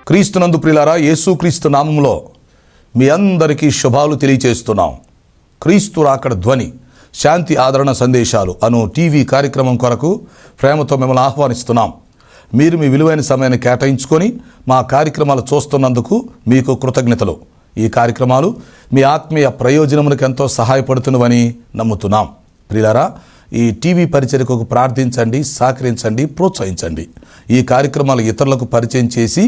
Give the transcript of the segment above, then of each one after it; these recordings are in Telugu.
క్రీస్తునందు ప్రియులారా, యేసుక్రీస్తు నామములో మీ అందరికీ శుభాలు తెలియచేస్తున్నాం. క్రీస్తు రాకడ ధ్వని శాంతి ఆదరణ సందేశాలు అను టీవీ కార్యక్రమం కొరకు ప్రేమతో మిమ్మల్ని ఆహ్వానిస్తున్నాం. మీరు మీ విలువైన సమయాన్ని కేటాయించుకొని మా కార్యక్రమాలు చూస్తున్నందుకు మీకు కృతజ్ఞతలు. ఈ కార్యక్రమాలు మీ ఆత్మీయ ప్రయోజనములకు ఎంతో సహాయపడుతున్నవని నమ్ముతున్నాం. ప్రియులారా, ఈ టీవీ పరిచర్యకు ప్రార్థించండి, సహకరించండి, ప్రోత్సహించండి. ఈ కార్యక్రమాలు ఇతరులకు పరిచయం చేసి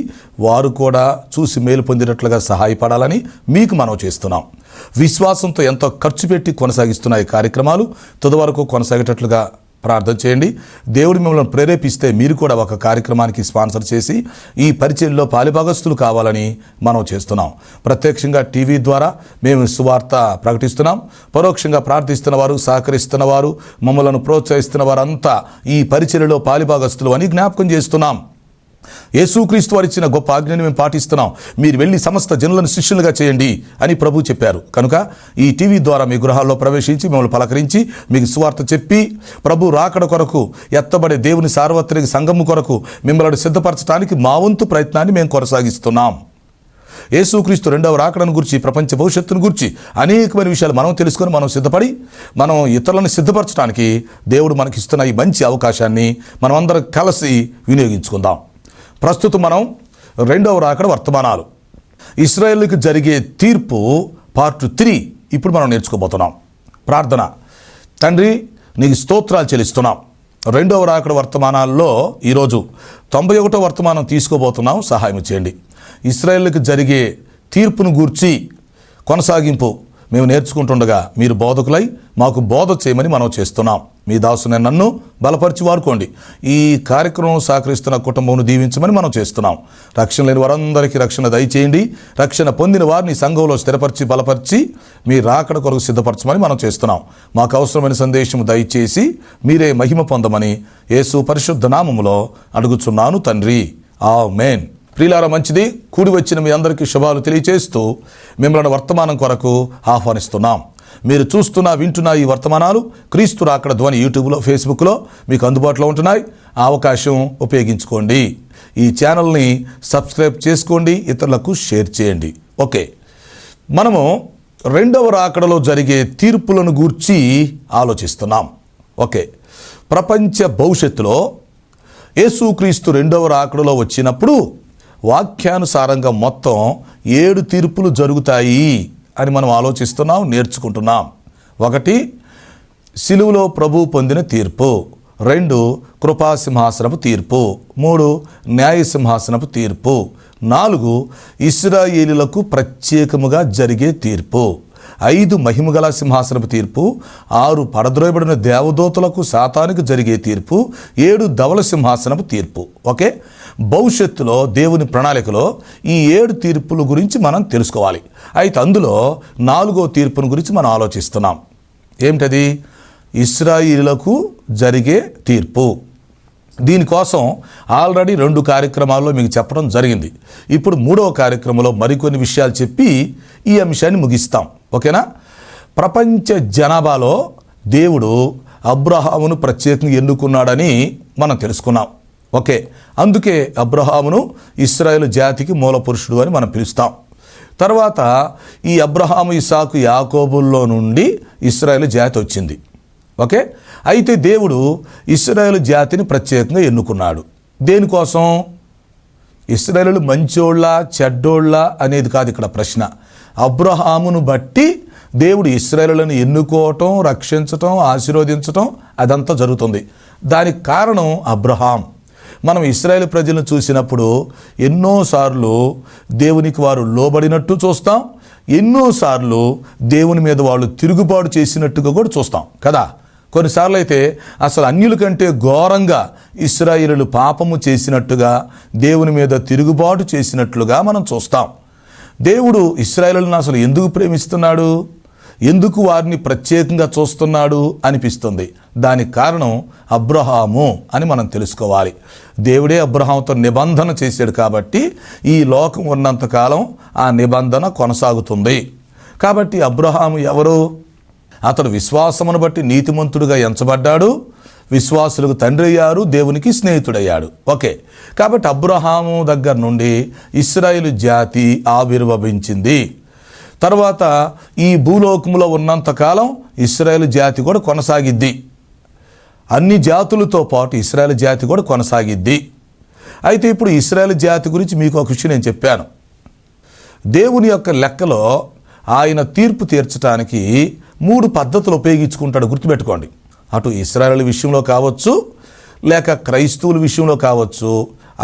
వారు కూడా చూసి మేలు పొందినట్లుగా సహాయపడాలని మీకు మనవి చేస్తున్నాం. విశ్వాసంతో ఎంతో ఖర్చు పెట్టి కొనసాగిస్తున్న ఈ కార్యక్రమాలు తుది వరకు కొనసాగేటట్లుగా ప్రార్థన చేయండి. దేవుడు మిమ్మల్ని ప్రేరేపిస్తే మీరు కూడా ఒక కార్యక్రమానికి స్పాన్సర్ చేసి ఈ పరిచయంలో పాలిభాగస్తులు కావాలని మనం చేస్తున్నాం. ప్రత్యక్షంగా టీవీ ద్వారా మేము సువార్త ప్రకటిస్తున్నాం. పరోక్షంగా ప్రార్థిస్తున్న వారు, సహకరిస్తున్న వారు, మమ్మల్ని ప్రోత్సహిస్తున్న వారంతా ఈ పరిచర్యలో పాలిభాగస్తులు అని జ్ఞాపకం చేస్తున్నాం. యేసుక్రీస్తు వారు ఇచ్చిన గొప్ప ఆజ్ఞని మేము పాటిస్తున్నాం. మీరు వెళ్ళి సమస్త జనులను శిష్యులుగా చేయండి అని ప్రభు చెప్పారు. కనుక ఈ టీవీ ద్వారా మీ గృహాల్లో ప్రవేశించి మిమ్మల్ని పలకరించి మీకు సువార్త చెప్పి ప్రభు రాకడ కొరకు ఎత్తబడే దేవుని సార్వత్రిక సంఘము కొరకు మిమ్మల్ని సిద్ధపరచడానికి మా వంతు ప్రయత్నాన్ని మేము కొనసాగిస్తున్నాం. యేసుక్రీస్తు రెండవ రాకడను గురించి, ప్రపంచ భవిష్యత్తును గురించి అనేకమైన విషయాలు మనం తెలుసుకొని మనం సిద్ధపడి మనం ఇతరులను సిద్ధపరచడానికి దేవుడు మనకిస్తున్న ఈ మంచి అవకాశాన్ని మనం అందరం కలిసి వినియోగించుకుందాం. ప్రస్తుతం మనం రెండవ రాకడ వర్తమానాలు, ఇశ్రాయేలుకి జరిగే తీర్పు పార్ట్ 3 ఇప్పుడు మనం నేర్చుకోబోతున్నాం. ప్రార్థన. తండ్రి, నీకు స్తోత్రాలు చెల్లిస్తున్నాం. రెండవ రాకడ వర్తమానాల్లో ఈరోజు 91వ వర్తమానం తీసుకోబోతున్నాం. సహాయం చేయండి. ఇశ్రాయేలుకి జరిగే తీర్పును గూర్చి కొనసాగింపు మేము నేర్చుకుంటుండగా మీరు బోధకులై మాకు బోధ చేయమని మనం చేస్తున్నాం. మీ దాసుని నన్ను బలపరిచి వాడుకోండి. ఈ కార్యక్రమం సహకరిస్తున్న కుటుంబం దీవించమని మనం చేస్తున్నాం. రక్షణ లేని వారందరికీ రక్షణ దయచేయండి. రక్షణ పొందిన వారిని సంఘంలో స్థిరపరిచి బలపరిచి మీ రాకడ కొరకు సిద్ధపరచమని మనం చేస్తున్నాం. మాకు అవసరమైన సందేశం దయచేసి మీరే మహిమ పొందమని యేసు పరిశుద్ధ నామములో అడుగుచున్నాను తండ్రి, ఆమేన్. ప్రియులారా, మంచిది. కూడి వచ్చిన మీ అందరికీ శుభాలు తెలియచేస్తూ మిమ్మల్ని వర్తమానం కొరకు ఆహ్వానిస్తున్నాం. మీరు చూస్తున్న వింటున్న ఈ వర్తమానాలు క్రీస్తు రాకడ ధ్వని యూట్యూబ్లో, ఫేస్బుక్లో మీకు అందుబాటులో ఉంటున్నాయి. ఆ అవకాశం ఉపయోగించుకోండి. ఈ ఛానల్ని సబ్స్క్రైబ్ చేసుకోండి, ఇతరులకు షేర్ చేయండి. ఓకే, మనము రెండవ రాకడలో జరిగే తీర్పులను గూర్చి ఆలోచిస్తున్నాం. ఓకే, ప్రపంచ భవిష్యత్తులో యేసుక్రీస్తు రెండవ రాకడలో వచ్చినప్పుడు వాక్యానుసారంగా మొత్తం 7 తీర్పులు జరుగుతాయి అని మనం ఆలోచిస్తున్నాం, నేర్చుకుంటున్నాం. 1, సిలువలో ప్రభు పొందిన తీర్పు. 2, కృపాసింహాసనపు తీర్పు. 3, న్యాయసింహాసనపు తీర్పు. 4, ఇశ్రాయేలీయులకు ప్రత్యేకముగా జరిగే తీర్పు. 5, మహిమగల సింహాసనపు తీర్పు. 6, పడద్రోయబడిన దేవదూతలకు సాతానికి జరిగే తీర్పు. 7, ధవల సింహాసనపు తీర్పు. ఓకే, భవిష్యత్తులో దేవుని ప్రణాళికలో ఈ 7 తీర్పుల గురించి మనం తెలుసుకోవాలి. అయితే అందులో 4వ తీర్పును గురించి మనం ఆలోచిస్తున్నాం. ఏమిటది? ఇశ్రాయేలులకు జరిగే తీర్పు. దీనికోసం ఆల్రెడీ 2 కార్యక్రమాల్లో మీకు చెప్పడం జరిగింది. ఇప్పుడు 3వ కార్యక్రమంలో మరికొన్ని విషయాలు చెప్పి ఈ అంశాన్ని ముగిస్తాం. ఓకేనా? ప్రపంచ జనాభాలో దేవుడు అబ్రహామును ప్రత్యేకంగా ఎన్నుకున్నాడని మనం తెలుసుకున్నాం. ఓకే, అందుకే అబ్రహామును ఇశ్రాయేలు జాతికి మూల పురుషుడు అని మనం పిలుస్తాం. తర్వాత ఈ అబ్రహాము, ఇస్సాకు, యాకోబుల్లో నుండి ఇశ్రాయేలు జాతి వచ్చింది. ఓకే, అయితే దేవుడు ఇశ్రాయేలు జాతిని ప్రత్యేకంగా ఎన్నుకున్నాడు. దేనికోసం? ఇశ్రాయేలు మంచోళ్ళ చెడ్డోళ్ళ అనేది కాదు ఇక్కడ ప్రశ్న. అబ్రహామును బట్టి దేవుడు ఇశ్రాయేలులను ఎన్నుకోవటం, రక్షించటం, ఆశీర్వదించటం అదంతా జరుగుతుంది. దానికి కారణం అబ్రహాం. మనం ఇశ్రాయేలు ప్రజలను చూసినప్పుడు ఎన్నోసార్లు దేవునికి వారు లోబడినట్టు చూస్తాం, ఎన్నోసార్లు దేవుని మీద వాళ్ళు తిరుగుబాటు చేసినట్టుగా కూడా చూస్తాం కదా. కొన్నిసార్లు అయితే అసలు అన్యుల కంటే ఘోరంగా ఇశ్రాయేలీయులు పాపము చేసినట్టుగా, దేవుని మీద తిరుగుబాటు చేసినట్లుగా మనం చూస్తాం. దేవుడు ఇశ్రాయేలీయులను అసలు ఎందుకు ప్రేమిస్తున్నాడు, ఎందుకు వారిని ప్రత్యేకంగా చూస్తున్నాడు అనిపిస్తుంది. దానికి కారణం అబ్రహాము అని మనం తెలుసుకోవాలి. దేవుడే అబ్రహాముతో నిబంధన చేశాడు కాబట్టి ఈ లోకం ఉన్నంతకాలం ఆ నిబంధన కొనసాగుతుంది. కాబట్టి అబ్రహాము ఎవరు? అతడు విశ్వాసమును బట్టి నీతిమంతుడిగా ఎంచబడ్డాడు. విశ్వాసులకు తండ్రి అయ్యారు, దేవునికి స్నేహితుడయ్యాడు. ఓకే, కాబట్టి అబ్రహాము దగ్గర నుండి ఇశ్రాయేలు జాతి ఆవిర్భవించింది. తర్వాత ఈ భూలోకంలో ఉన్నంతకాలం ఇశ్రాయేలు జాతి కూడా కొనసాగిద్ది. అన్ని జాతులతో పాటు ఇశ్రాయేలు జాతి కూడా కొనసాగిద్ది. అయితే ఇప్పుడు ఇశ్రాయేలు జాతి గురించి మీకు ఒక విషయం నేను చెప్పాను. దేవుని యొక్క లెక్కలో ఆయన తీర్పు తీర్చడానికి 3 పద్ధతులు ఉపయోగించుకుంటాడు, గుర్తుపెట్టుకోండి. అటు ఇశ్రాయేలు విషయంలో కావచ్చు, లేక క్రైస్తవుల విషయంలో కావచ్చు,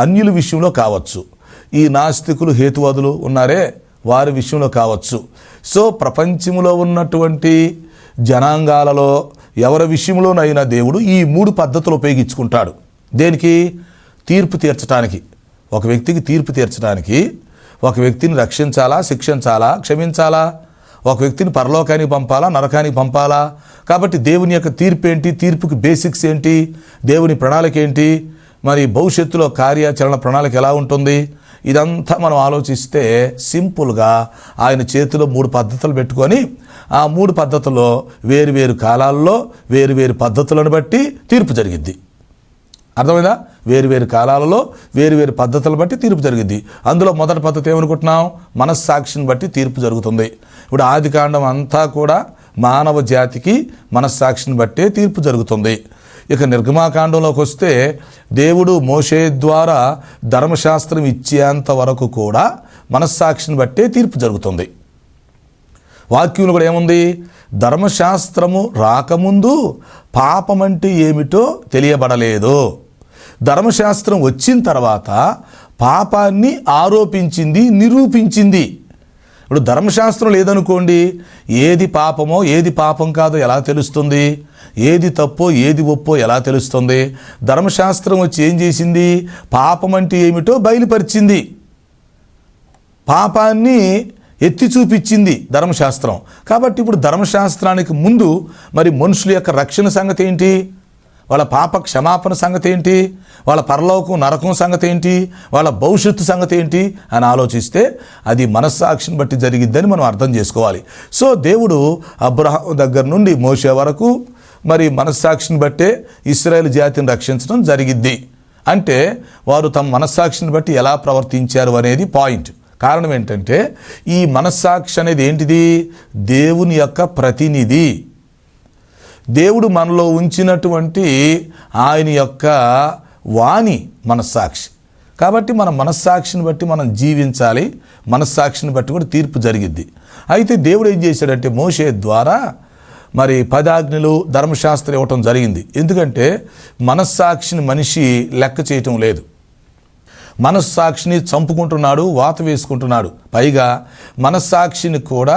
అన్యుల విషయంలో కావచ్చు, ఈ నాస్తికులు హేతువాదులు ఉన్నారే వారి విషయంలో కావచ్చు. సో ప్రపంచంలో ఉన్నటువంటి జనాంగాలలో ఎవరి విషయంలోనైనా దేవుడు ఈ 3 పద్ధతులు ఉపయోగించుకుంటాడు. దేనికి? తీర్పు తీర్చడానికి. ఒక వ్యక్తికి తీర్పు తీర్చడానికి, ఒక వ్యక్తిని రక్షించాలా, శిక్షించాలా, క్షమించాలా, ఒక వ్యక్తిని పరలోకానికి పంపాలా, నరకానికి పంపాలా. కాబట్టి దేవుని యొక్క తీర్పు ఏంటి, తీర్పుకి బేసిక్స్ ఏంటి, దేవుని ప్రణాళిక ఏంటి, మరి భవిష్యత్తులో కార్యాచరణ ప్రణాళిక ఎలా ఉంటుంది, ఇదంతా మనం ఆలోచిస్తే సింపుల్గా ఆయన చేతిలో 3 పద్ధతులు పెట్టుకొని ఆ 3 పద్ధతుల్లో వేరు కాలాల్లో వేరు పద్ధతులను బట్టి తీర్పు జరిగిద్ది. అర్థమైందా? వేరు కాలాలలో వేరు పద్ధతులను బట్టి తీర్పు జరిగిద్ది. అందులో మొదటి పద్ధతి ఏమనుకుంటున్నాం? మనస్సాక్షిని బట్టి తీర్పు జరుగుతుంది. ఇప్పుడు ఆదికాండం అంతా కూడా మానవ జాతికి మనస్సాక్షిని బట్టే తీర్పు జరుగుతుంది. ఇక నిర్గమాకాండంలోకి వస్తే దేవుడు మోషే ద్వారా ధర్మశాస్త్రం ఇచ్చేంత వరకు కూడా మనస్సాక్షిని బట్టే తీర్పు జరుగుతుంది. వాక్యంలో కూడా ఏముంది? ధర్మశాస్త్రము రాకముందు పాపమంటే ఏమిటో తెలియబడలేదు, ధర్మశాస్త్రం వచ్చిన తర్వాత పాపాన్ని ఆరోపించింది, నిరూపించింది. ఇప్పుడు ధర్మశాస్త్రం లేదనుకోండి, ఏది పాపమో ఏది పాపం కాదో ఎలా తెలుస్తుంది, ఏది తప్పో ఏది ఒప్పో ఎలా తెలుస్తుంది? ధర్మశాస్త్రం వచ్చి ఏం చేసింది? పాపం అంటే ఏమిటో బయలుపరిచింది, పాపాన్ని ఎత్తి చూపించింది ధర్మశాస్త్రం. కాబట్టి ఇప్పుడు ధర్మశాస్త్రానికి ముందు మరి మనుషుల యొక్క రక్షణ సంగతి ఏంటి, వాళ్ళ పాప క్షమాపణ సంగతి ఏంటి, వాళ్ళ పరలోకం నరకం సంగతి ఏంటి, వాళ్ళ భవిష్యత్తు సంగతి ఏంటి అని ఆలోచిస్తే అది మనస్సాక్షిని బట్టి జరిగిద్దని మనం అర్థం చేసుకోవాలి. సో దేవుడు అబ్రహాము దగ్గర నుండి మోషే వరకు మరి మనస్సాక్షిని బట్టే ఇశ్రాయేలు జాతిని రక్షించడం జరిగిద్ది. అంటే వారు తమ మనస్సాక్షిని బట్టి ఎలా ప్రవర్తించారు అనేది పాయింట్. కారణం ఏంటంటే ఈ మనస్సాక్షి అనేది ఏంటిది? దేవుని యొక్క ప్రతినిధి. దేవుడు మనలో ఉంచినటువంటి ఆయన యొక్క వాణి మనస్సాక్షి. కాబట్టి మన మనస్సాక్షిని బట్టి మనం జీవించాలి, మనస్సాక్షిని బట్టి కూడా తీర్పు జరిగిద్ది. అయితే దేవుడు ఏం చేశాడంటే మోషే ద్వారా మరి 10 ఆజ్ఞలు ధర్మశాస్త్రం ఇవ్వటం జరిగింది. ఎందుకంటే మనస్సాక్షిని మనిషి లెక్క చేయటం లేదు, మనస్సాక్షిని చంపుకుంటున్నాడు, వాత వేసుకుంటున్నాడు. పైగా మనస్సాక్షిని కూడా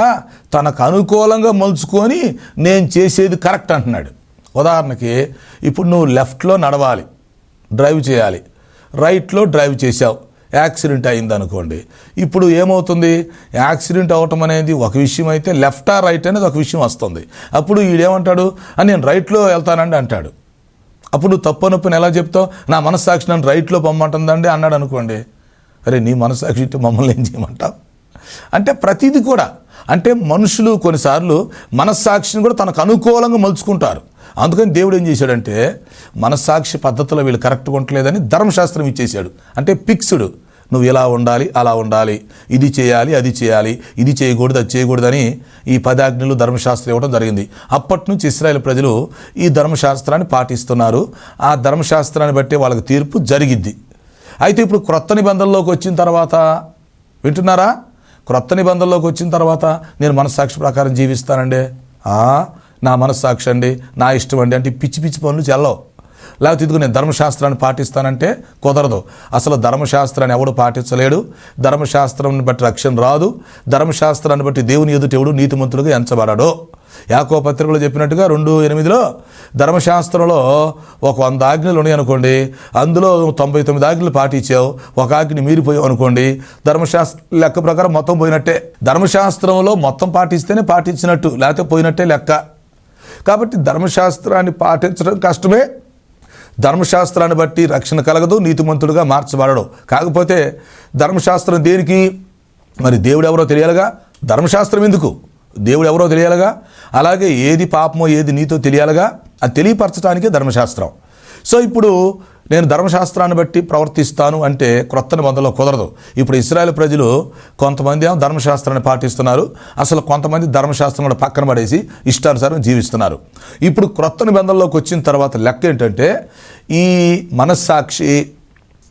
తనకు అనుకూలంగా మలుచుకొని నేను చేసేది కరెక్ట్ అంటున్నాడు. ఉదాహరణకి ఇప్పుడు నువ్వు లెఫ్ట్లో నడవాలి, డ్రైవ్ చేయాలి, రైట్లో డ్రైవ్ చేసావు, యాక్సిడెంట్ అయింది అనుకోండి. ఇప్పుడు ఏమవుతుంది? యాక్సిడెంట్ అవటం అనేది ఒక విషయం అయితే లెఫ్టా రైట్ అనేది ఒక విషయం వస్తుంది. అప్పుడు ఈడేమంటాడు? నేను రైట్లో వెళ్తానండి అంటాడు. అప్పుడు నువ్వు తప్పు నొప్పిని ఎలా చెప్తావు? నా మనస్సాక్షి నన్ను రైట్లో పొమ్మంటుందండి అన్నాడు అనుకోండి. అరే నీ మనస్సాక్షి మమ్మల్ని ఏం చేయమంటావు? అంటే ప్రతిదీ కూడా, అంటే మనుషులు కొన్నిసార్లు మనస్సాక్షిని కూడా తనకు అనుకూలంగా మలుచుకుంటారు. అందుకని దేవుడు ఏం చేశాడంటే మనస్సాక్షి పద్ధతిలో వీళ్ళు కరెక్ట్గా ఉండలేదని ధర్మశాస్త్రం ఇచ్చేశాడు. అంటే ఫిక్స్డ్, నువ్వు ఇలా ఉండాలి, అలా ఉండాలి, ఇది చేయాలి, అది చేయాలి, ఇది చేయకూడదు, అది చేయకూడదని ఈ 10 ఆజ్ఞలు ధర్మశాస్త్రం ఇవ్వడం జరిగింది. అప్పటి నుంచి ఇశ్రాయేలు ప్రజలు ఈ ధర్మశాస్త్రాన్ని పాటిస్తున్నారు. ఆ ధర్మశాస్త్రాన్ని బట్టి వాళ్ళకి తీర్పు జరిగిద్ది. అయితే ఇప్పుడు క్రొత్త నిబంధనలోకి వచ్చిన తర్వాత, వింటున్నారా? క్రొత్త నిబంధనలోకి వచ్చిన తర్వాత నేను మనస్సాక్షి ప్రకారం జీవిస్తానండి, నా మనస్సాక్షి అండి, నా ఇష్టం అండి అంటే పిచ్చి పిచ్చి పనులు చెల్లవు. లేకపోతే ఇదిగో నేను ధర్మశాస్త్రాన్ని పాటిస్తానంటే కుదరదు. అసలు ధర్మశాస్త్రాన్ని ఎవడు పాటించలేడు, ధర్మశాస్త్రాన్ని బట్టి రక్షణ రాదు, ధర్మశాస్త్రాన్ని బట్టి దేవుని ఎదుట ఎవడు నీతిమంతులుగా ఎంచబడాడు. యాకోబు పత్రికలో చెప్పినట్టుగా 2:8 ధర్మశాస్త్రంలో ఒక 100 ఆజ్ఞలు ఉన్నాయి అనుకోండి, అందులో 99 ఆజ్ఞలు పాటించావు, ఒక ఆజ్ఞని మీరిపోయావు అనుకోండి, ధర్మశాస్త్ర లెక్క ప్రకారం మొత్తం పోయినట్టే. ధర్మశాస్త్రంలో మొత్తం పాటిస్తేనే పాటించినట్టు, లేకపోతే పోయినట్టే లెక్క. కాబట్టి ధర్మశాస్త్రాన్ని పాటించడం కష్టమే, ధర్మశాస్త్రాన్ని బట్టి రక్షణ కలగదు, నీతిమంతుడుగా మార్చబడడు. కాకపోతే ధర్మశాస్త్రం దేనికి? మరి దేవుడు ఎవరో తెలియాలిగా. ధర్మశాస్త్రం ఎందుకు? దేవుడు ఎవరో తెలియాలిగా, అలాగే ఏది పాపమో ఏది నీతో తెలియాలిగా, అది తెలియపరచడానికే ధర్మశాస్త్రం. సో ఇప్పుడు నేను ధర్మశాస్త్రాన్ని బట్టి ప్రవర్తిస్తాను అంటే క్రొత్త నిబంధనలో కుదరదు. ఇప్పుడు ఇశ్రాయేలు ప్రజలు కొంతమంది ఏమో ధర్మశాస్త్రాన్ని పాటిస్తున్నారు, అసలు కొంతమంది ధర్మశాస్త్రం కూడా పక్కన పడేసి ఇష్టానుసారం జీవిస్తున్నారు. ఇప్పుడు క్రొత్త నిబంధనలోకి వచ్చిన తర్వాత లెక్క ఏంటంటే, ఈ మనస్సాక్షి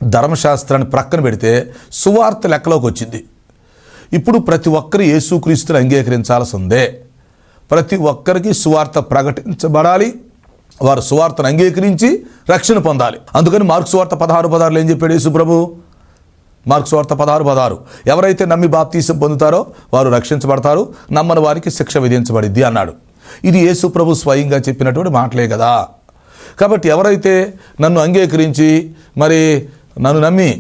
ధర్మశాస్త్రాన్ని ప్రక్కన పెడితే సువార్త లెక్కలోకి వచ్చింది. ఇప్పుడు ప్రతి ఒక్కరు యేసుక్రీస్తుని అంగీకరించాల్సి ఉంది. ప్రతి ఒక్కరికి సువార్త ప్రకటించబడాలి, వారు సువార్తను అంగీకరించి రక్షణ పొందాలి. అందుకని మార్కు సువార్త 16:16 ఏం చెప్పాడు యేసు ప్రభు? మార్కు సువార్త 16:16 ఎవరైతే నమ్మి బాప్తీసం పొందుతారో వారు రక్షించబడతారు, నమ్మని వారికి శిక్ష విధించబడిద్ది అన్నాడు. ఇది యేసు ప్రభు స్వయంగా చెప్పినటువంటి మాటలే కదా. కాబట్టి ఎవరైతే నన్ను అంగీకరించి మరి నన్ను నమ్మి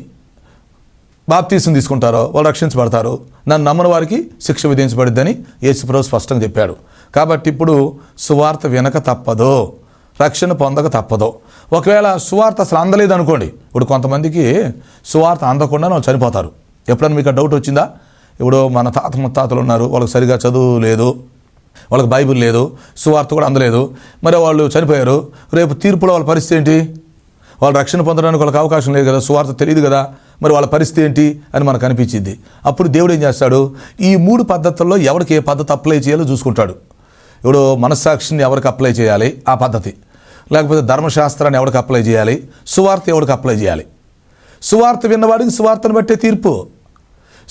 బాప్తీసం తీసుకుంటారో వాళ్ళు రక్షించబడతారు, నన్ను నమ్మని వారికి శిక్ష విధించబడిద్దని యేసు ప్రభు స్పష్టంగా చెప్పాడు. కాబట్టి ఇప్పుడు సువార్త వినక తప్పదు, రక్షణ పొందక తప్పదు. ఒకవేళ సువార్త అసలు అందలేదు అనుకోండి, ఇప్పుడు కొంతమందికి సువార్త అందకుండా వాళ్ళు చనిపోతారు. ఎప్పుడైనా మీకు డౌట్ వచ్చిందా? ఇప్పుడు మన తాత ముత్తాతలు ఉన్నారు, వాళ్ళకి సరిగా చదువు లేదు, వాళ్ళకి బైబిల్ లేదు, సువార్త కూడా అందలేదు, మరి వాళ్ళు చనిపోయారు. రేపు తీర్పులో వాళ్ళ పరిస్థితి ఏంటి? వాళ్ళు రక్షణ పొందడానికి వాళ్ళకి అవకాశం లేదు కదా, సువార్త తెలియదు కదా, మరి వాళ్ళ పరిస్థితి ఏంటి అని మనకు అనిపించింది. అప్పుడు దేవుడు ఏం చేస్తాడు? ఈ 3 పద్ధతుల్లో ఎవరికి ఏ పద్ధతి అప్లై చేయాలో చూసుకుంటాడు. ఇప్పుడు మనస్సాక్షిని ఎవరికి అప్లై చేయాలి ఆ పద్ధతి, లేకపోతే ధర్మశాస్త్రాన్ని ఎవరికి అప్లై చేయాలి, సువార్త ఎవరికి అప్లై చేయాలి. సువార్త విన్నవాడికి సువార్తను బట్టే తీర్పు,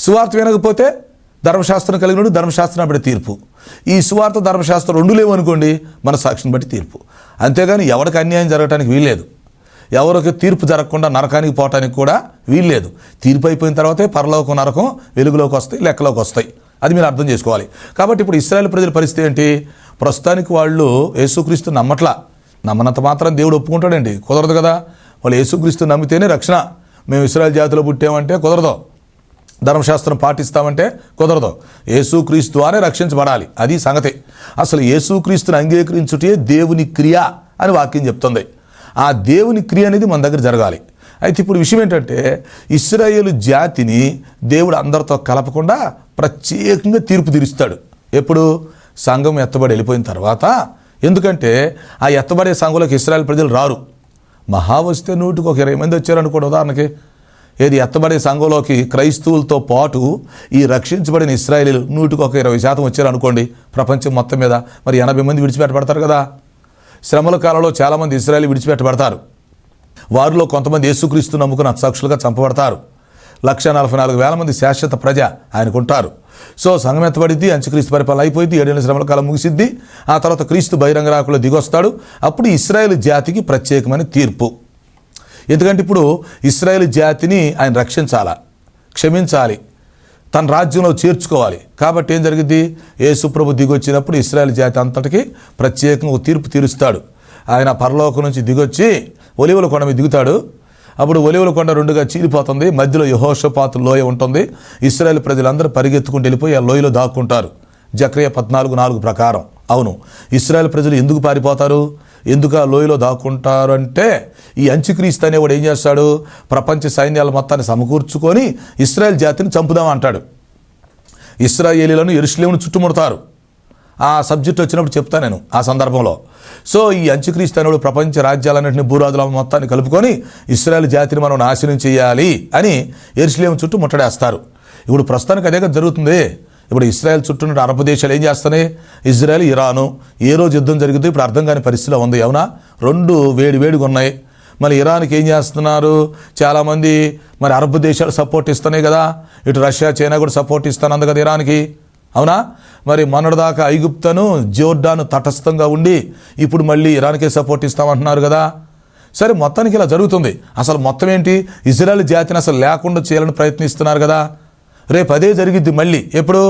సువార్త వినకపోతే ధర్మశాస్త్రం కలిగినడు ధర్మశాస్త్రాన్ని బట్టి తీర్పు. ఈ సువార్త ధర్మశాస్త్రం 2 లేవు అనుకోండి, మనస్సాక్షిని బట్టి తీర్పు. అంతేగాని ఎవరికి అన్యాయం జరగడానికి వీల్లేదు, ఎవరికి తీర్పు జరగకుండా నరకానికి పోవటానికి కూడా వీల్లేదు. తీర్పు అయిపోయిన తర్వాతే పరలోకం నరకం వెలుగులోకి వస్తాయి, లెక్కలోకి వస్తాయి. అది మీరు అర్థం చేసుకోవాలి. కాబట్టి ఇప్పుడు ఇశ్రాయేలు ప్రజల పరిస్థితి ఏంటి? ప్రస్తుతానికి వాళ్ళు యేసుక్రీస్తు నమ్మనంత మాత్రం దేవుడు ఒప్పుకుంటాడండి? కుదరదు కదా. వాళ్ళు యేసుక్రీస్తు నమ్మితేనే రక్షణ. మేము ఇశ్రాయేలు జాతిలో పుట్టామంటే కుదరదు, ధర్మశాస్త్రం పాటిస్తామంటే కుదరదు. యేసుక్రీస్తు ద్వారే రక్షించబడాలి, అది సంగతి. అసలు యేసుక్రీస్తుని అంగీకరించుటే దేవుని క్రియ అని వాక్యం చెప్తుంది. ఆ దేవుని క్రియ అనేది మన దగ్గర జరగాలి. అయితే ఇప్పుడు విషయం ఏంటంటే, ఇశ్రాయేలు జాతిని దేవుడు అందరితో కలపకుండా ప్రత్యేకంగా తీర్పు తీరుస్తాడు. ఎప్పుడు? సంఘం ఎత్తబడి వెళ్ళిపోయిన తర్వాత. ఎందుకంటే ఆ ఎత్తబడే సంఘంలోకి ఇశ్రాయేలు ప్రజలు రారు. మహా వస్తే 100కి 20 మంది వచ్చారనుకోండి ఉదాహరణకి. ఏది ఎత్తబడే సంఘంలోకి క్రైస్తవులతో పాటు ఈ రక్షించబడిన ఇశ్రాయేలీలు 100కి 20% వచ్చారనుకోండి ప్రపంచం మొత్తం మీద, మరి 80 మంది విడిచిపెట్టబడతారు కదా. శ్రమల కాలంలో చాలామంది ఇశ్రాయేలు విడిచిపెట్టబడతారు. వారిలో కొంతమంది యేసుక్రీస్తు నమ్ముకుని హతసాక్షులుగా చంపబడతారు. 144,000 మంది శాశ్వత ప్రజ ఆయనకుంటారు. సో సంఘం ఎత్తబడిద్ది, అంత్యక్రీస్తు పరిపాలన అయిపోయింది, 7 ఏళ్ల శ్రమల కాలం ముగిసిద్ది. ఆ తర్వాత క్రీస్తు బహిరంగ రాకలో దిగొస్తాడు. అప్పుడు ఇశ్రాయేలు జాతికి ప్రత్యేకమైన తీర్పు. ఎందుకంటే ఇప్పుడు ఇశ్రాయేలు జాతిని ఆయన రక్షించాలా, క్షమించాలి, తన రాజ్యంలో చేర్చుకోవాలి. కాబట్టి ఏం జరిగింది? యేసు ప్రభు దిగొచ్చినప్పుడు ఇశ్రాయేలు జాతి అంతటికి ప్రత్యేకంగా తీర్పు తీరుస్తాడు. ఆయన పరలోకం నుంచి దిగొచ్చి ఒలీవల కొండ మీద దిగుతాడు. అప్పుడు ఒలీవల కొండ 2గా చీలిపోతుంది, మధ్యలో యెహోషాపాతు లోయ ఉంటుంది. ఇశ్రాయేలు ప్రజలందరూ పరిగెత్తుకుంటూ వెళ్ళిపోయి ఆ లోయలో దాక్కుంటారు. జకర్యా 14:4 ప్రకారం. అవును, ఇశ్రాయేలు ప్రజలు ఎందుకు పారిపోతారు, ఎందుకు ఆ లోయలో దాక్కుంటారు అంటే, ఈ అంత్యక్రీస్తు అనేవాడు ఏం చేస్తాడు? ప్రపంచ సైన్యాల మొత్తాన్ని సమకూర్చుకొని ఇశ్రాయేల్ జాతిని చంపుదామంటాడు. ఇశ్రాయేలీలను యెరూషలేమును చుట్టుముడతారు. ఆ సబ్జెక్ట్ వచ్చినప్పుడు చెప్తాను నేను ఆ సందర్భంలో. సో ఈ అంత్యక్రీస్తు అనేవాడు ప్రపంచ రాజ్యాలన్నింటినీ, భూరాజుల మొత్తాన్ని కలుపుకొని ఇశ్రాయేల్ జాతిని మనం నాశనం చేయాలి అని యెరూషలేము చుట్టూ ముట్టడేస్తారు. ఇప్పుడు ప్రస్తుతానికి అదే జరుగుతుంది. ఇప్పుడు ఇశ్రాయేల్ చుట్టూ ఉన్న అరబ్ దేశాలు ఏం చేస్తున్నాయి? ఇజ్రాయెల్, ఇరాను ఏ రోజు యుద్ధం జరిగిందో ఇప్పుడు అర్థం కాని పరిస్థితిలో ఉంది. అవునా? 2 వేడిగా ఉన్నాయి. మరి ఇరాన్కి ఏం చేస్తున్నారు? చాలామంది మరి అరబ్ దేశాలు సపోర్ట్ ఇస్తున్నాయి కదా. ఇటు రష్యా, చైనా కూడా సపోర్ట్ ఇస్తానంది కదా ఇరాన్కి. అవునా? మరి మొన్నటిదాకా ఐగుప్తును, జోర్డాను తటస్థంగా ఉండి ఇప్పుడు మళ్ళీ ఇరాన్కే సపోర్ట్ ఇస్తామంటున్నారు కదా. సరే, మొత్తానికి ఇలా జరుగుతుంది. అసలు మొత్తం ఏంటి? ఇజ్రాయెల్ జాతిని అసలు లేకుండా చేయాలని ప్రయత్నిస్తున్నారు కదా. రేపు అదే జరిగిద్ది మళ్ళీ. ఎప్పుడు?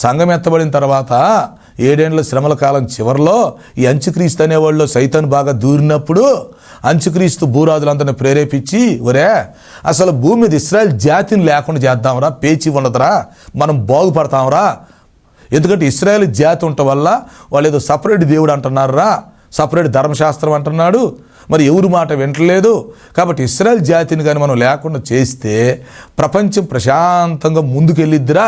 సంఘం ఎత్తబడిన తర్వాత 7 ఏళ్ల శ్రమల కాలం చివరిలో ఈ అంత్యక్రీస్తు అనేవాళ్ళు సైతాన్ బాగా దూరినప్పుడు అంత్యక్రీస్తు భూరాజులందరినీ ప్రేరేపించి, ఒరే అసలు భూమి మీద ఇశ్రాయేల్ జాతిని లేకుండా చేద్దాంరా, పేచి ఉండదురా, మనం బాగుపడతాంరా. ఎందుకంటే ఇశ్రాయేల్ జాతి ఉండటం వల్ల వాళ్ళు ఏదో సపరేట్ దేవుడు అంటున్నారా, సపరేట్ ధర్మశాస్త్రం అంటున్నాడు, మరి ఎవరి మాట వింటలేదు. కాబట్టి ఇశ్రాయేల్ జాతిని కానీ మనం లేకుండా చేస్తే ప్రపంచం ప్రశాంతంగా ముందుకెళ్ళిద్దిరా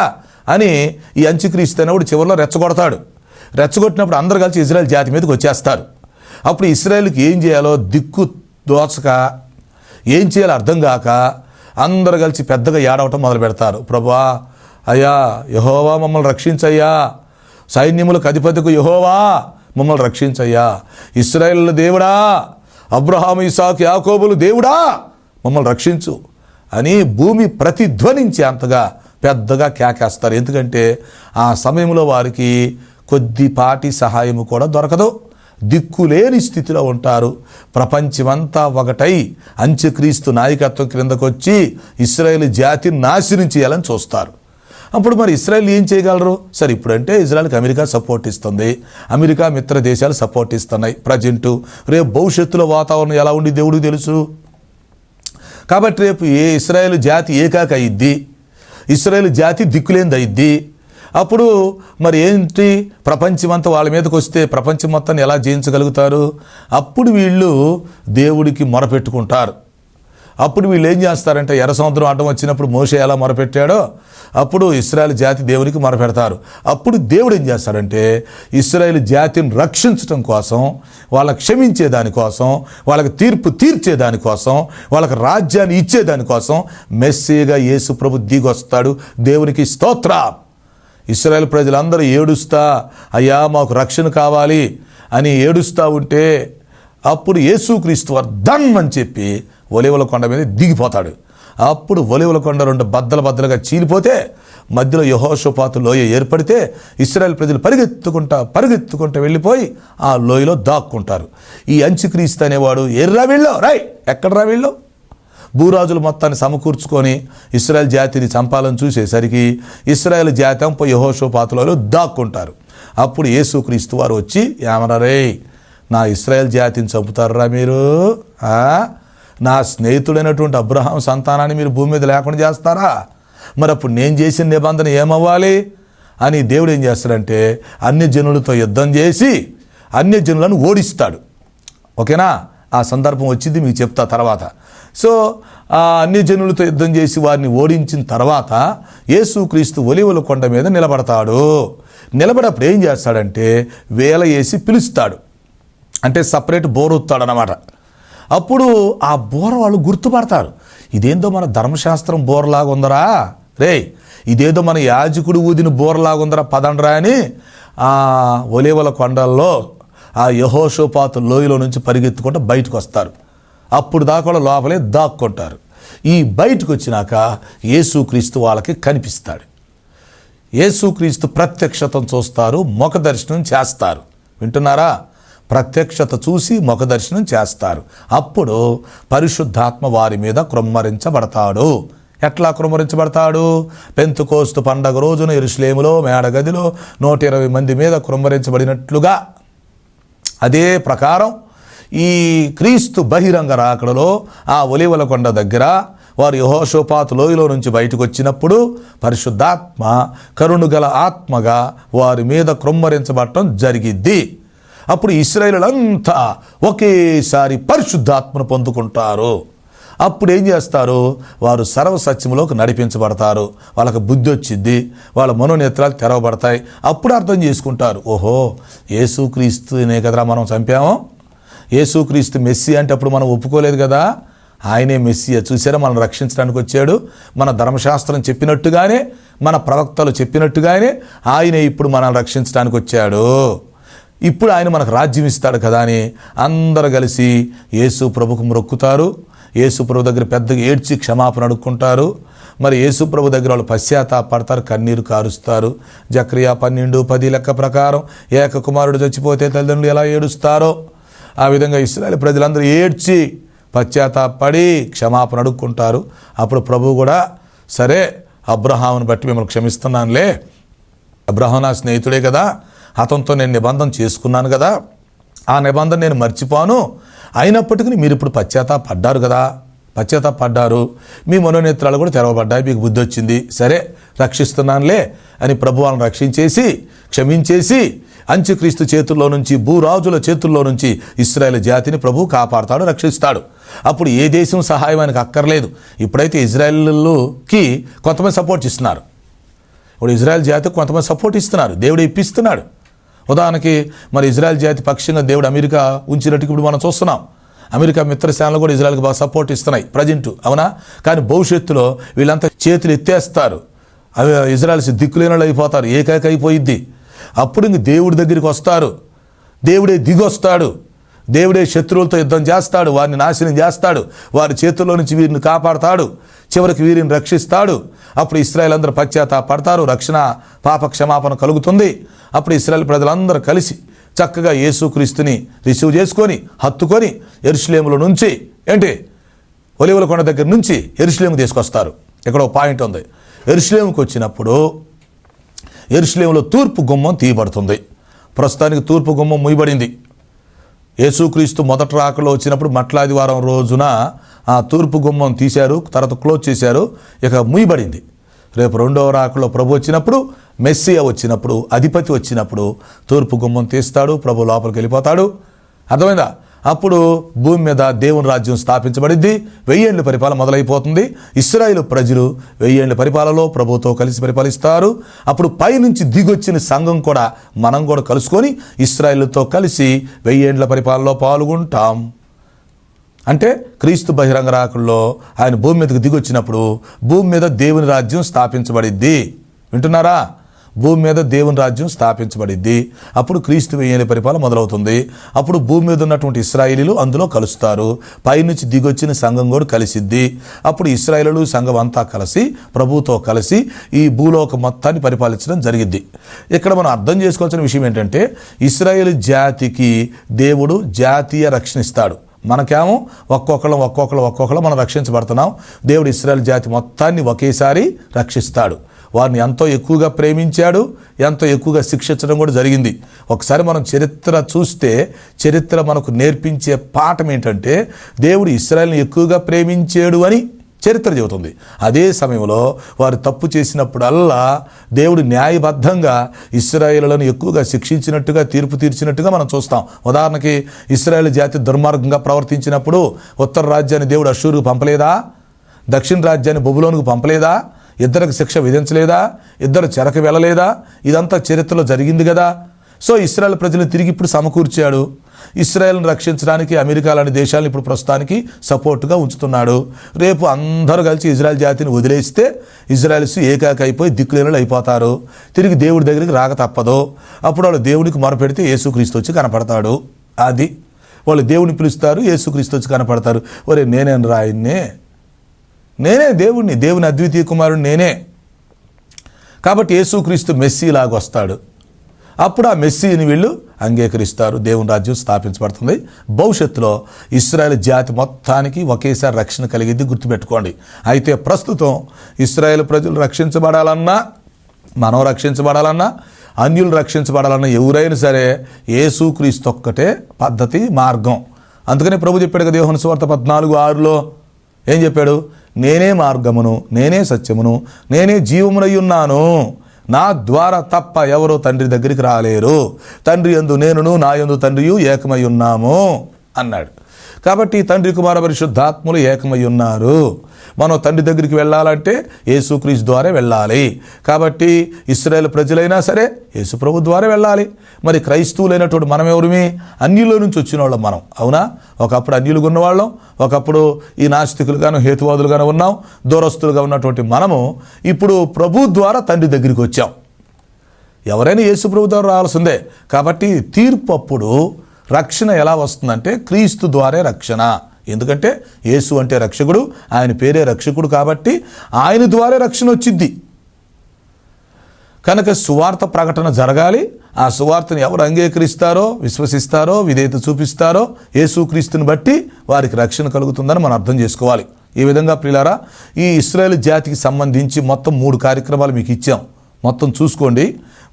అని ఈ అంత్యక్రీస్తు అనేవాడు చివరిలో రెచ్చగొడతాడు. రెచ్చగొట్టినప్పుడు అందరు కలిసి ఇజ్రాయెల్ జాతి మీదకి వచ్చేస్తారు. అప్పుడు ఇశ్రాయేలుకి ఏం చేయాలో దిక్కు దోచక, ఏం చేయాలో అర్థం కాక అందరు కలిసి పెద్దగా ఏడవటం మొదలు పెడతారు. ప్రభువా, అయ్యా యెహోవా మమ్మల్ని రక్షించయ్యా, సైన్యములకు అధిపతికు యెహోవా మమ్మల్ని రక్షించయ్యా, ఇశ్రాయేలు దేవుడా, అబ్రహాము ఇసాకు యాకోబులు దేవుడా మమ్మల్ని రక్షించు అని భూమి ప్రతిధ్వనించే అంతగా పెద్దగా కేకేస్తారు. ఎందుకంటే ఆ సమయంలో వారికి కొద్దిపాటి సహాయము కూడా దొరకదు, దిక్కులేని స్థితిలో ఉంటారు. ప్రపంచమంతా ఒకటై అంత్యక్రీస్తు నాయకత్వం క్రిందకు వచ్చి ఇశ్రాయేలు జాతిని నాశనం చేయాలని చూస్తారు. అప్పుడు మరి ఇశ్రాయేల్ ఏం చేయగలరు? సరే, ఇప్పుడంటే ఇజ్రాయెల్కి అమెరికా సపోర్ట్ ఇస్తుంది, అమెరికా మిత్ర దేశాలు సపోర్ట్ ఇస్తున్నాయి ప్రజెంటు. రేపు భవిష్యత్తులో వాతావరణం ఎలా ఉండి దేవుడికి తెలుసు. కాబట్టి రేపు ఇశ్రాయేలు జాతి ఏకాక అయ్యిద్ది, ఇశ్రాయేలు జాతి దిక్కులేనిది అయ్యిద్ది. అప్పుడు మరి ఏంటి, ప్రపంచమంతా వాళ్ళ మీదకి వస్తే ప్రపంచం మొత్తాన్ని ఎలా జయించగలుగుతారు? అప్పుడు వీళ్ళు దేవుడికి మొరపెట్టుకుంటారు. అప్పుడు వీళ్ళు ఏం చేస్తారంటే, ఎర్ర సముద్రం అడ్డం వచ్చినప్పుడు మోషే ఎలా మొరపెట్టాడో అప్పుడు ఇశ్రాయేల్ జాతి దేవునికి మొరపెడతారు. అప్పుడు దేవుడు ఏం చేస్తాడంటే, ఇశ్రాయేల్ జాతిని రక్షించడం కోసం, వాళ్ళకి క్షమించేదానికోసం, వాళ్ళకి తీర్పు తీర్చేదానికోసం, వాళ్ళకి రాజ్యాన్ని ఇచ్చేదానికోసం మెస్సీగా యేసు ప్రభు దిగొస్తాడు. దేవునికి స్తోత్రం. ఇశ్రాయేల్ ప్రజలందరూ ఏడుస్తా, అయ్యా మాకు రక్షణ కావాలి అని ఏడుస్తూ ఉంటే అప్పుడు యేసుక్రీస్తు వారు దన్ అని చెప్పి ఒలీవల కొండ మీద దిగిపోతాడు. అప్పుడు ఒలీవల కొండ రెండు బద్దలుగా చీలిపోతే మధ్యలో యెహోషాపాతు లోయ ఏర్పడితే ఇశ్రాయేల్ ప్రజలు పరిగెత్తుకుంటూ వెళ్ళిపోయి ఆ లోయలో దాక్కుంటారు. ఈ అంత్యక్రీస్తు అనేవాడు ఎక్కడ వీళ్ళు భూరాజులు మొత్తాన్ని సమకూర్చుకొని ఇశ్రాయేల్ జాతిని చంపాలని చూసేసరికి ఇశ్రాయేల్ జాతి యెహోషాపాతులో దాక్కుంటారు. అప్పుడు యేసుక్రీస్తు వారు వచ్చి, ఏమన్నారే, నా ఇశ్రాయేల్ జాతిని చంపుతారా మీరు? నా స్నేహితుడైనటువంటి అబ్రహాం సంతానాన్ని మీరు భూమి మీద లేకుండా చేస్తారా? మరి అప్పుడు నేను చేసిన నిబంధన ఏమవ్వాలి అని దేవుడు ఏం చేస్తాడంటే, అన్య జనులతో యుద్ధం చేసి అన్య జనులను ఓడిస్తాడు. ఓకేనా? ఆ సందర్భం వచ్చింది, మీకు చెప్తా తర్వాత. సో ఆ అన్య జనులతో యుద్ధం చేసి వారిని ఓడించిన తర్వాత యేసుక్రీస్తు ఒలీవల కొండ మీద నిలబడతాడు. నిలబడప్పుడు ఏం చేస్తాడంటే, వేల వేసి పిలుస్తాడు, అంటే సపరేట్ బోరొత్తాడు అన్నమాట. అప్పుడు ఆ బోర వాళ్ళు గుర్తుపడతారు, ఇదేందో మన ధర్మశాస్త్రం బోరలాగా ఉందరా ఇదేదో మన యాజకుడు ఊదిన బోరలాగా ఉందరా, పదండ్రా అని ఆ ఒలీవల కొండల్లో ఆ యెహోషాపాతు లోయలో నుంచి పరిగెత్తుకుంటూ బయటకు వస్తారు. అప్పుడు దాకా లోపలే దాక్కుంటారు. ఈ బయటకు వచ్చినాక యేసుక్రీస్తు వాళ్ళకి కనిపిస్తాడు. యేసుక్రీస్తు ప్రత్యక్షతను చూస్తారు, ముఖ దర్శనం చేస్తారు. వింటున్నారా? ప్రత్యక్షత చూసి ముఖ దర్శనం చేస్తారు. అప్పుడు పరిశుద్ధాత్మ వారి మీద కృమ్మరించబడతాడు. ఎట్లా కృమ్మరించబడతాడు? పెంతెకోస్తు పండగ రోజున యెరూషలేములో మేడగదిలో 120 మంది మీద కృమ్మరించబడినట్లుగా అదే ప్రకారం ఈ క్రీస్తు బహిరంగ రాకడలో ఆ ఒలీవల కొండ దగ్గర వారు యెహోషాపాతు లోయలో నుంచి బయటకు వచ్చినప్పుడు పరిశుద్ధాత్మ కరుణగల ఆత్మగా వారి మీద కృమ్మరించబడటం జరిగిద్ది. అప్పుడు ఇశ్రాయేలులంతా ఒకేసారి పరిశుద్ధాత్మను పొందుకుంటారు. అప్పుడు ఏం చేస్తారు? వారు సర్వసత్యములోకి నడిపించబడతారు. వాళ్ళకి బుద్ధి వచ్చిద్ది, వాళ్ళ మనోనేత్రాలు తెరవబడతాయి. అప్పుడు అర్థం చేసుకుంటారు, ఓహో యేసుక్రీస్తునే కదరా మనం చంపాము, యేసుక్రీస్తు మెస్సీ అంటే అప్పుడు మనం ఒప్పుకోలేదు కదా, ఆయనే మెస్సీయా, చూసారా మనం రక్షించడానికి వచ్చాడు, మన ధర్మశాస్త్రం చెప్పినట్టుగానే మన ప్రవక్తలు చెప్పినట్టుగానే ఆయనే ఇప్పుడు మనల్ని రక్షించడానికి వచ్చాడు, ఇప్పుడు ఆయన మనకు రాజ్యం ఇస్తాడు కదా అని అందరూ కలిసి యేసు ప్రభుకు మొక్కుతారు. యేసు ప్రభు దగ్గర పెద్దగా ఏడ్చి క్షమాపణ అడుక్కుంటారు. మరి యేసు ప్రభు దగ్గర వాళ్ళు పశ్చాత్తాపడతారు, కన్నీరు కారుస్తారు. జకరియా 12:10 లెక్క ప్రకారం ఏక కుమారుడు చచ్చిపోతే తల్లిదండ్రులు ఎలా ఏడుస్తారో ఆ విధంగా ఇశ్రాయేలు ప్రజలందరూ ఏడ్చి పశ్చాత్తాపడి క్షమాపణ అడుక్కుంటారు. అప్పుడు ప్రభువు కూడా, సరే అబ్రహామును బట్టి మిమ్మల్ని క్షమిస్తున్నానులే, అబ్రహాం నా స్నేహితుడే కదా, అతనితో నేను నిబంధన చేసుకున్నాను కదా, ఆ నిబంధన నేను మర్చిపోను, అయినప్పటికీ మీరు ఇప్పుడు పశ్చాత్తాపడ్డారు కదా, పశ్చాత్తాపడ్డారు, మీ మనోనేత్రాలు కూడా తెరవబడ్డాయి, మీకు బుద్ధి వచ్చింది, సరే రక్షిస్తున్నానులే అని ప్రభు వాళ్ళని రక్షించేసి క్షమించేసి అంత్యక్రీస్తు చేతుల్లో నుంచి, భూరాజుల చేతుల్లో నుంచి ఇశ్రాయేలు జాతిని ప్రభు కాపాడుతాడు, రక్షిస్తాడు. అప్పుడు ఏ దేశం సహాయం ఆయనకు అక్కర్లేదు. ఇప్పుడైతే ఇజ్రాయేలుకి కొంతమంది సపోర్ట్ ఇస్తున్నారు. ఇప్పుడు ఇజ్రాయెల్ జాతికి కొంతమంది సపోర్ట్ ఇస్తున్నారు, దేవుడు ఇప్పిస్తున్నాడు. ఉదాహరణకి మరి ఇజ్రాయెల్ జాతి పక్షంగా దేవుడు అమెరికా ఉంచినట్టు ఇప్పుడు మనం చూస్తున్నాం. అమెరికా మిత్రసేనలు కూడా ఇజ్రాయెల్కి బాగా సపోర్ట్ ఇస్తున్నాయి ప్రజెంట్, అవునా? కానీ భవిష్యత్తులో వీళ్ళంతా చేతులు ఎత్తేస్తారు, అవి ఇజ్రాయెల్స్ దిక్కులేనలు అయిపోతారు, ఏకైక అయిపోయిద్ది. అప్పుడు ఇంక దేవుడి దగ్గరికి వస్తారు, దేవుడే దిగొస్తాడు, దేవుడే శత్రువులతో యుద్ధం చేస్తాడు, వారిని నాశనం చేస్తాడు, వారి చేతుల్లో నుంచి వీరిని కాపాడతాడు, చివరికి వీరిని రక్షిస్తాడు. అప్పుడు ఇశ్రాయేల్ అందరూ పశ్చాత్తాపడతారు, రక్షణ పాప క్షమాపణ కలుగుతుంది. అప్పుడు ఇశ్రాయేల్ ప్రజలందరూ కలిసి చక్కగా యేసుక్రీస్తుని రిసీవ్ చేసుకొని హత్తుకొని యెరూషలేములో నుంచి ఒలీవల కొండ దగ్గర నుంచి యెరూషలేము తీసుకొస్తారు. ఇక్కడ ఒక పాయింట్ ఉంది. యెరూషలేముకి వచ్చినప్పుడు యెరూషలేములో తూర్పు గుమ్మం తీయబడుతుంది. ప్రస్తుతానికి తూర్పు గుమ్మం మూయబడింది. యేసుక్రీస్తు మొదటి రాకలో వచ్చినప్పుడు మట్లాదివారం రోజున ఆ తూర్పు గుమ్మం తీశారు, తర్వాత క్లోజ్ చేశారు, ఇక మూయబడింది. రేపు రెండవ రాకలో ప్రభు వచ్చినప్పుడు, మెస్సియా వచ్చినప్పుడు, అధిపతి వచ్చినప్పుడు తూర్పు గుమ్మం తీస్తాడు, ప్రభు లోపలికి వెళ్ళిపోతాడు. అర్థమైందా? అప్పుడు భూమి మీద దేవుని రాజ్యం స్థాపించబడిద్ది. 1000 ఏళ్ల పరిపాలన మొదలైపోతుంది. ఇశ్రాయేలు ప్రజలు 1000 ఏళ్ల పరిపాలనలో ప్రభుతో కలిసి పరిపాలిస్తారు. అప్పుడు పైనుంచి దిగొచ్చిన సంఘం కూడా మనం కూడా కలుసుకొని ఇశ్రాయేలుతో కలిసి 1000 ఏళ్ల పరిపాలనలో పాల్గొంటాం. అంటే క్రీస్తు బహిరంగ రాకల్లో ఆయన భూమి మీదకి దిగొచ్చినప్పుడు భూమి మీద దేవుని రాజ్యం స్థాపించబడిద్ది. వింటున్నారా? భూమి మీద దేవుని రాజ్యం స్థాపించబడిద్ది. అప్పుడు క్రీస్తు 1000 ఏళ్ల పరిపాలన మొదలవుతుంది. అప్పుడు భూమి మీద ఉన్నటువంటి ఇశ్రాయేలీలు అందులో కలుస్తారు, పైనుంచి దిగొచ్చిన సంఘం కూడా కలిసిద్ది. అప్పుడు ఇశ్రాయేలీలు సంఘం అంతా కలిసి ప్రభుతో కలిసి ఈ భూలోక మొత్తాన్ని పరిపాలించడం జరిగిద్ది. ఇక్కడ మనం అర్థం చేసుకోవాల్సిన విషయం ఏంటంటే, ఇశ్రాయేలు జాతికి దేవుడు జాతీయ రక్షణ ఇస్తాడు. మనకేమో ఒక్కొక్కరు మనం రక్షించబడుతున్నాం. దేవుడు ఇశ్రాయేలు జాతి మొత్తాన్ని ఒకేసారి రక్షిస్తాడు. వారిని ఎంతో ఎక్కువగా ప్రేమించాడు, ఎంతో ఎక్కువగా శిక్షించడం కూడా జరిగింది. ఒకసారి మనం చరిత్ర చూస్తే చరిత్ర మనకు నేర్పించే పాఠం ఏంటంటే, దేవుడు ఇశ్రాయేలుని ఎక్కువగా ప్రేమించాడు అని చరిత్ర చెబుతుంది. అదే సమయంలో వారు తప్పు చేసినప్పుడల్లా దేవుడు న్యాయబద్ధంగా ఇశ్రాయేలులను ఎక్కువగా శిక్షించినట్టుగా, తీర్పు తీర్చినట్టుగా మనం చూస్తాం. ఉదాహరణకి ఇశ్రాయేలు జాతి దుర్మార్గంగా ప్రవర్తించినప్పుడు ఉత్తర రాజ్యాన్ని దేవుడు అష్షూరుకు పంపలేదా? దక్షిణ రాజ్యాన్ని బబులోనుకు పంపలేదా? ఇద్దరికి శిక్ష విధించలేదా? ఇద్దరు చెరకు వెళ్ళలేదా? ఇదంతా చరిత్రలో జరిగింది కదా. సో ఇశ్రాయేల్ ప్రజలను తిరిగి ఇప్పుడు సమకూర్చాడు. ఇశ్రాయేల్ని రక్షించడానికి అమెరికా లాంటి దేశాలను ఇప్పుడు ప్రస్తుతానికి సపోర్టుగా ఉంచుతున్నాడు. రేపు అందరూ కలిసి ఇజ్రాయెల్ జాతిని వదిలేస్తే ఇజ్రాయెల్స్ ఏకాక అయిపోయి దిక్కులేనులు అయిపోతారు. తిరిగి దేవుడి దగ్గరికి రాక తప్పదు. అప్పుడు వాళ్ళు దేవుడికి మొరపెడితే యేసుక్రీస్తు వచ్చి కనపడతాడు. అది వాళ్ళు దేవుడిని పిలుస్తారు, యేసుక్రీస్తు వచ్చి కనపడతారు. ఒరే నేనేం రాయన్నే, నేనే దేవుడిని, దేవుని అద్వితీయ కుమారుడు నేనే. కాబట్టి యేసుక్రీస్తు మెస్సీలాగా వస్తాడు. అప్పుడు ఆ మెస్సీని వీళ్ళు అంగీకరిస్తారు, దేవుని రాజ్యం స్థాపించబడుతుంది. భవిష్యత్తులో ఇశ్రాయేల్ జాతి మొత్తానికి ఒకేసారి రక్షణ కలిగిద్ది, గుర్తుపెట్టుకోండి. అయితే ప్రస్తుతం ఇశ్రాయేల్ ప్రజలు రక్షించబడాలన్నా, మనం రక్షించబడాలన్నా, అన్యులు రక్షించబడాలన్నా ఎవరైనా సరే యేసుక్రీస్తు ఒక్కటే పద్ధతి, మార్గం. అందుకని ప్రభు చెప్పాడు కదా యోహాను సువార్త 14:6లో ఏం చెప్పాడు? నేనే మార్గమును, నేనే సత్యమును, నేనే జీవమునై ఉన్నాను, నా ద్వారా తప్ప ఎవరో తండ్రి దగ్గరికి రాలేరు, తండ్రి యందు నేనును నా యందు తండ్రియు ఏకమై ఉన్నాము అన్నాడు. కాబట్టి తండ్రి కుమార పరిశుద్ధాత్ములు ఏకమై ఉన్నారు. మనం తండ్రి దగ్గరికి వెళ్ళాలంటే యేసుక్రీస్తు ద్వారా వెళ్ళాలి. కాబట్టి ఇశ్రాయేల్ ప్రజలైనా సరే యేసు ప్రభు ద్వారా వెళ్ళాలి. మరి క్రైస్తవులైనటువంటి మనం ఎవరిమి? అన్యుల నుంచి వచ్చిన వాళ్ళం మనం, అవునా? ఒకప్పుడు అన్యులుగా ఉన్నవాళ్ళం, ఒకప్పుడు ఈ నాస్తికులుగాను హేతువాదులుగాను ఉన్నాం. దూరస్తులుగా ఉన్నటువంటి మనము ఇప్పుడు ప్రభు ద్వారా తండ్రి దగ్గరికి వచ్చాం. ఎవరైనా యేసు ప్రభు ద్వారా రావాల్సిందే. కాబట్టి తీర్పు అప్పుడు రక్షణ ఎలా వస్తుందంటే క్రీస్తు ద్వారే రక్షణ. ఎందుకంటే యేసు అంటే రక్షకుడు, ఆయన పేరే రక్షకుడు, కాబట్టి ఆయన ద్వారే రక్షణ వచ్చిద్ది. కనుక సువార్త ప్రకటన జరగాలి. ఆ సువార్తను ఎవరు అంగీకరిస్తారో, విశ్వసిస్తారో, విధేయత చూపిస్తారో యేసుక్రీస్తుని బట్టి వారికి రక్షణ కలుగుతుందని మనం అర్థం చేసుకోవాలి. ఈ విధంగా ప్రియులారా, ఈ ఇశ్రాయేలు జాతికి సంబంధించి మొత్తం 3 కార్యక్రమాలు మీకు ఇచ్చాం. మొత్తం చూసుకోండి.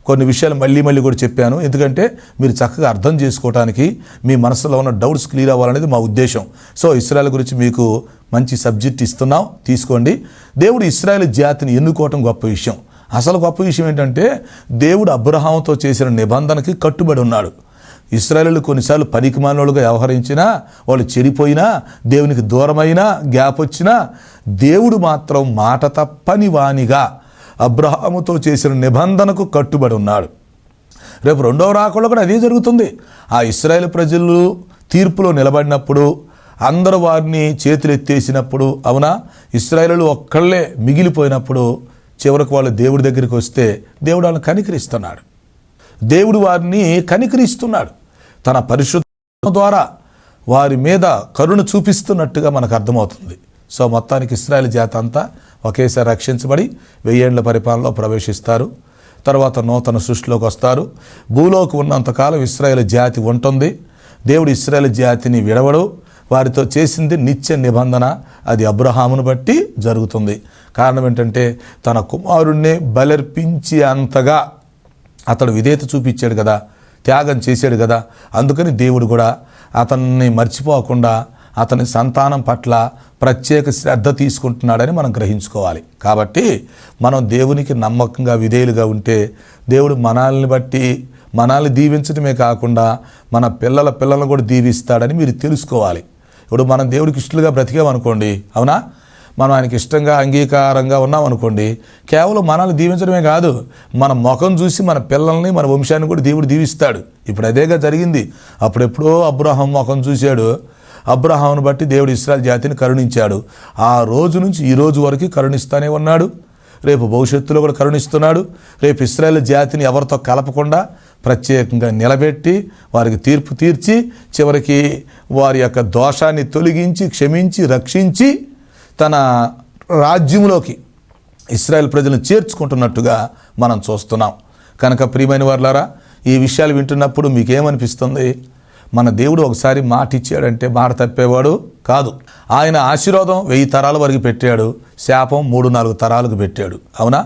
కొన్ని విషయాలు మళ్ళీ కూడా చెప్పాను, ఎందుకంటే మీరు చక్కగా అర్థం చేసుకోవడానికి, మీ మనసులో ఉన్న డౌట్స్ క్లియర్ అవ్వాలనేది మా ఉద్దేశం. సో ఇశ్రాయేల్ గురించి మీకు మంచి సబ్జెక్ట్ ఇస్తున్నాం, తీసుకోండి. దేవుడు ఇశ్రాయేల్ జాతిని ఎన్నుకోవటం గొప్ప విషయం. అసలు గొప్ప విషయం ఏంటంటే దేవుడు అబ్రహాముతో చేసిన నిబంధనకి కట్టుబడి ఉన్నాడు. ఇశ్రాయేలు కొన్నిసార్లు పనికిమాలినోళ్ళుగా వ్యవహరించినా, వాళ్ళు చెడిపోయినా, దేవునికి దూరమైనా, గ్యాప్ వచ్చినా, దేవుడు మాత్రం మాట తప్పని వానిగా అబ్రహాముతో చేసిన నిబంధనకు కట్టుబడి ఉన్నాడు. రేపు రెండవ రాకడలో కూడా అదే జరుగుతుంది. ఆ ఇశ్రాయేలు ప్రజలు తీర్పులో నిలబడినప్పుడు అందరూ వారిని చేతులు ఎత్తేసినప్పుడు, అవునా, ఇశ్రాయేలు ఒక్కళ్ళే మిగిలిపోయినప్పుడు చివరికి వాళ్ళు దేవుడి దగ్గరికి వస్తే దేవుడు వాళ్ళని కనికరిస్తున్నాడు. దేవుడు వారిని కనికరిస్తున్నాడు. తన పరిశుద్ధ ద్వారా వారి మీద కరుణ చూపిస్తున్నట్టుగా మనకు అర్థమవుతుంది. సో మొత్తానికి ఇశ్రాయేలు జాతి అంతా ఒకేసారి రక్షించబడి 1000 ఏళ్ల పరిపాలనలో ప్రవేశిస్తారు. తర్వాత నూతన సృష్టిలోకి వస్తారు. భూలోకి ఉన్నంతకాలం ఇశ్రాయేలు జాతి ఉంటుంది. దేవుడు ఇశ్రాయేలు జాతిని విడవడు. వారితో చేసింది నిత్య నిబంధన. అది అబ్రహామును బట్టి జరుగుతుంది. కారణం ఏంటంటే తన కుమారుణ్ణి బలర్పించి అంతగా అతడు విధేయత చూపించాడు కదా, త్యాగం చేశాడు కదా. అందుకని దేవుడు కూడా అతన్ని మర్చిపోకుండా అతని సంతానం పట్ల ప్రత్యేక శ్రద్ధ తీసుకుంటున్నాడని మనం గ్రహించుకోవాలి. కాబట్టి మనం దేవునికి నమ్మకంగా విధేయులుగా ఉంటే దేవుడు మనల్ని దీవించడమే కాకుండా మన పిల్లలను కూడా దీవిస్తాడని మీరు తెలుసుకోవాలి. ఇప్పుడు మనం దేవుడికి ఇష్టలుగా బ్రతికామనుకోండి, అవునా, మనం ఆయనకి ఇష్టంగా అంగీకారంగా ఉన్నామనుకోండి, కేవలం మనల్ని దీవించడమే కాదు, మన ముఖం చూసి మన పిల్లల్ని మన వంశాన్ని కూడా దేవుడు దీవిస్తాడు. ఇప్పుడు అదేగా జరిగింది. అప్పుడెప్పుడో అబ్రహాం ముఖం చూశాడు. అబ్రహామును బట్టి దేవుడు ఇశ్రాయేలు జాతిని కరుణించాడు. ఆ రోజు నుంచి ఈ రోజు వరకు కరుణిస్తూనే ఉన్నాడు. రేపు భవిష్యత్తులో కూడా కరుణిస్తున్నాడు. రేపు ఇశ్రాయేలు జాతిని ఎవరితో కలపకుండా ప్రత్యేకంగా నిలబెట్టి వారికి తీర్పు తీర్చి చివరికి వారి యొక్క దోషాన్ని తొలగించి క్షమించి రక్షించి తన రాజ్యంలోకి ఇశ్రాయేల్ ప్రజలను చేర్చుకుంటున్నట్టుగా మనం చూస్తున్నాం. కనుక ప్రియమైన వారులారా, ఈ విషయాలు వింటున్నప్పుడు మీకేమనిపిస్తుంది? మన దేవుడు ఒకసారి మాట ఇచ్చాడంటే మాట తప్పేవాడు కాదు. ఆయన ఆశీర్వాదం 1000 తరాల వరకు పెట్టాడు, శాపం 3-4 తరాలకు పెట్టాడు. అవునా?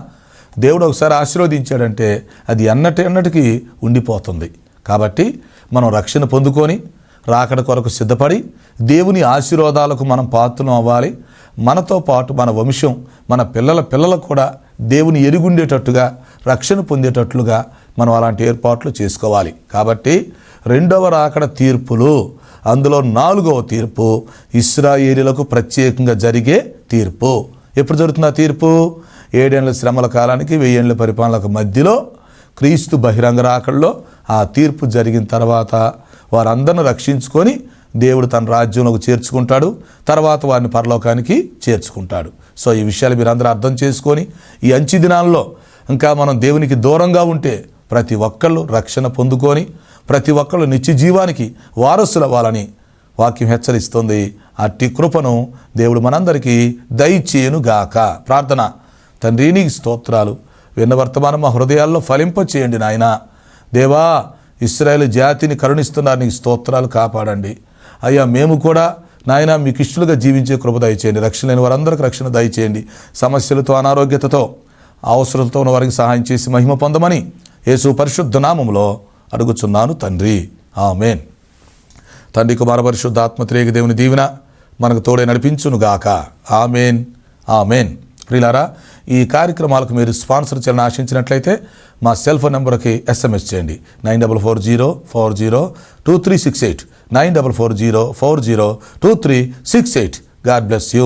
దేవుడు ఒకసారి ఆశీర్వదించాడంటే అది ఎన్నటికి ఉండిపోతుంది. కాబట్టి మనం రక్షణ పొందుకొని రాకడ కొరకు సిద్ధపడి దేవుని ఆశీర్వాదాలకు మనం పాత్రలు అవ్వాలి. మనతో పాటు మన వంశం, మన పిల్లలకు కూడా దేవుని ఎరుగుండేటట్టుగా, రక్షణ పొందేటట్లుగా మనం అలాంటి ఏర్పాట్లు చేసుకోవాలి. కాబట్టి రెండవ రాకడ తీర్పులు, అందులో 4వ తీర్పు ఇశ్రాయేలీయులకు ప్రత్యేకంగా జరిగే తీర్పు. ఎప్పుడు జరుగుతున్న తీర్పు? 7 ఏళ్ల శ్రమల కాలానికి 1000 ఏళ్ల పరిపాలనకు మధ్యలో క్రీస్తు బహిరంగ రాకడలో ఆ తీర్పు జరిగిన తర్వాత వారందరిని రక్షించుకొని దేవుడు తన రాజ్యంలోకి చేర్చుకుంటాడు. తర్వాత వారిని పరలోకానికి చేర్చుకుంటాడు. సో ఈ విషయాలు మీరు అందరూ అర్థం చేసుకొని ఈ అంచె దినాల్లో ఇంకా మనం దేవునికి దూరంగా ఉంటే ప్రతి ఒక్కళ్ళు రక్షణ పొందుకొని ప్రతి ఒక్కళ్ళు నిత్య జీవానికి వారసులు అవ్వాలని వాక్యం హెచ్చరిస్తుంది. అట్టి కృపను దేవుడు మనందరికీ దయచేయునుగాక. ప్రార్థన. తండ్రి, నీకు స్తోత్రాలు. విన్న వర్తమానం మా హృదయాల్లో ఫలింప చేయండి నాయనా. దేవా, ఇశ్రాయేలు జాతిని కరుణిస్తున్నారు, నీకు స్తోత్రాలు. కాపాడండి అయ్యా. మేము కూడా నాయన మీకు ఇష్టలుగా జీవించే కృప దయచేయండి. రక్షణ లేని వారందరికీ రక్షణ దయచేయండి. సమస్యలతో, అనారోగ్యతతో, అవసరంతో ఉన్న వారికి సహాయం చేసి మహిమ పొందమని యేసు పరిశుద్ధ నామములో అడుగుచున్నాను తండ్రి. ఆమేన్. తండ్రి, కుమార పరిశుద్ధ ఆత్మత్రేక దేవుని దీవెన మనకు తోడే నడిపించునుగాక. ఆమేన్, ఆమేన్. ప్రియులారా, ఈ కార్యక్రమాలకు మీరు స్పాన్సర్ చేయాలని ఆశించినట్లయితే మా సెల్ ఫోన్ నెంబర్కి SMS చేయండి. 9440402368 9440402368. God bless you.